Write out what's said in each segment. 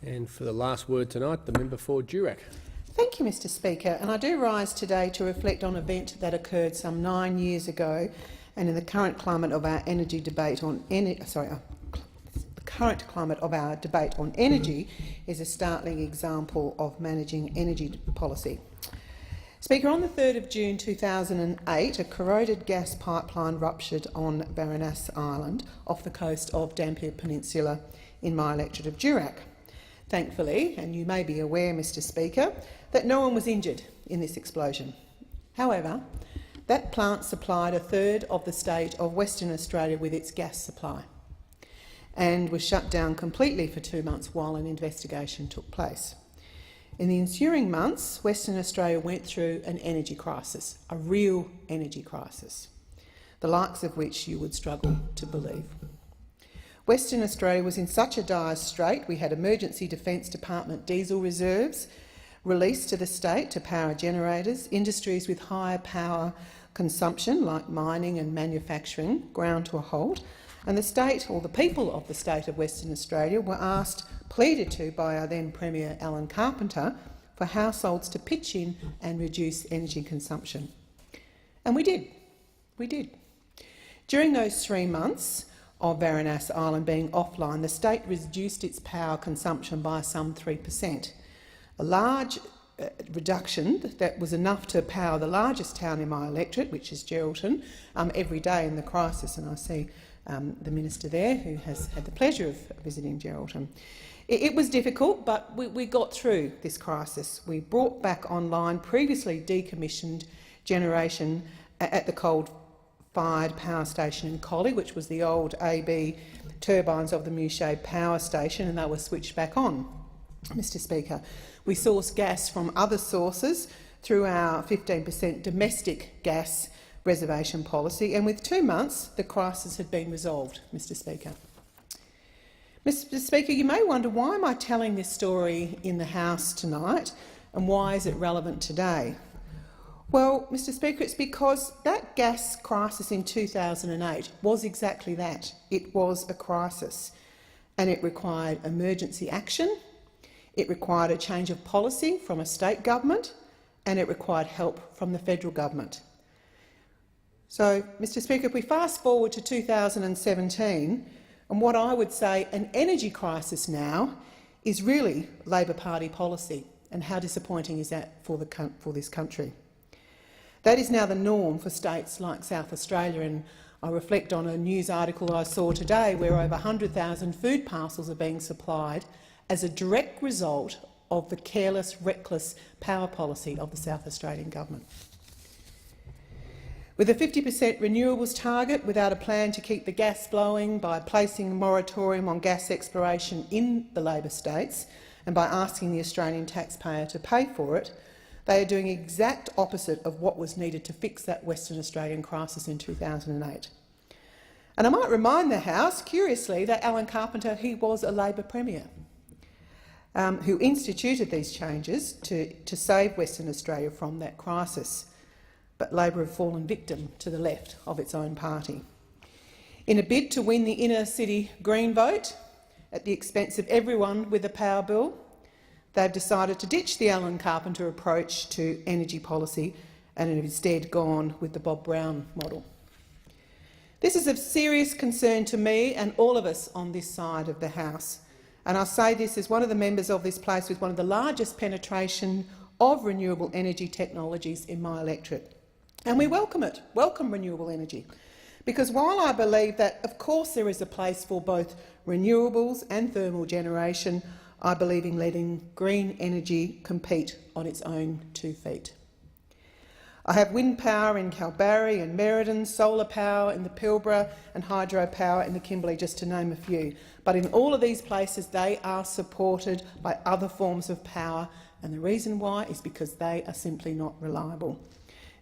And for the last word tonight, the member for Durack. Thank you, Mr Speaker. And I do rise today to reflect on an event that occurred some 9 years ago, and in the current climate of our energy debate on energy is a startling example of managing energy policy. Speaker, on the 3rd of June 2008, a corroded gas pipeline ruptured on Varanus Island off the coast of Dampier Peninsula in my electorate of Durack. Thankfully, and you may be aware, Mr Speaker, that no one was injured in this explosion. However, that plant supplied a third of the state of Western Australia with its gas supply and was shut down completely for 2 months while an investigation took place. In the ensuing months, Western Australia went through an energy crisis, a real energy crisis, the likes of which you would struggle to believe. Western Australia was in such a dire strait we had Emergency Defence Department diesel reserves released to the state to power generators. Industries with higher power consumption, like mining and manufacturing, ground to a halt, and the state, or the people of the state of Western Australia, were pleaded to by our then Premier Alan Carpenter for households to pitch in and reduce energy consumption. And we did. During those 3 months of Varanus Island being offline, the state reduced its power consumption by some 3%. A large reduction that was enough to power the largest town in my electorate, which is Geraldton, every day in the crisis, and I see the Minister there, who has had the pleasure of visiting Geraldton. It was difficult, but we got through this crisis. We brought back online previously decommissioned generation at the coal-fired power station in Collie, which was the old AB turbines of the Mouchet power station, and they were switched back on. Mr Speaker, we source gas from other sources through our 15% domestic gas reservation policy, and with 2 months the crisis had been resolved, Mr Speaker. Mr Speaker, you may wonder, why am I telling this story in the House tonight, and why is it relevant today? Well, Mr Speaker, it's because that gas crisis in 2008 was exactly that. It was a crisis, and it required emergency action, it required a change of policy from a state government, and it required help from the federal government. So, Mr Speaker, if we fast forward to 2017, and what I would say an energy crisis now is really Labor Party policy, and how disappointing is that for this country? That is now the norm for states like South Australia, and I reflect on a news article I saw today where over 100,000 food parcels are being supplied as a direct result of the careless, reckless power policy of the South Australian government. With a 50% renewables target, without a plan to keep the gas flowing, by placing a moratorium on gas exploration in the Labor states, and by asking the Australian taxpayer to pay for it, they are doing the exact opposite of what was needed to fix that Western Australian crisis in 2008. And I might remind the House, curiously, that Alan Carpenter, he was a Labor Premier who instituted these changes to save Western Australia from that crisis. But Labor have fallen victim to the left of its own party. In a bid to win the inner city Green vote at the expense of everyone with a power bill, they've decided to ditch the Alan Carpenter approach to energy policy and have instead gone with the Bob Brown model. This is of serious concern to me and all of us on this side of the House, and I say this as one of the members of this place with one of the largest penetration of renewable energy technologies in my electorate. And we welcome it, welcome renewable energy, because while I believe that of course there is a place for both renewables and thermal generation, I believe in letting green energy compete on its own 2 feet. I have wind power in Kalbarri and Merredin, solar power in the Pilbara and hydropower in the Kimberley, just to name a few. But in all of these places they are supported by other forms of power, and the reason why is because they are simply not reliable.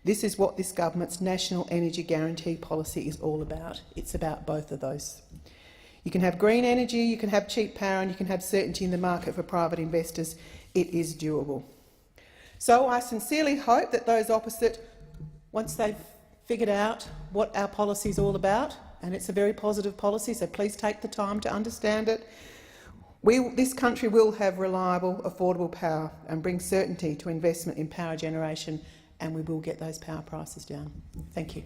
This is what this government's National Energy Guarantee policy is all about. It's about both of those. You can have green energy, you can have cheap power, and you can have certainty in the market for private investors. It is doable. So I sincerely hope that those opposite, once they've figured out what our policy is all about, and it's a very positive policy, so please take the time to understand it, This country will have reliable, affordable power and bring certainty to investment in power generation, and we will get those power prices down. Thank you.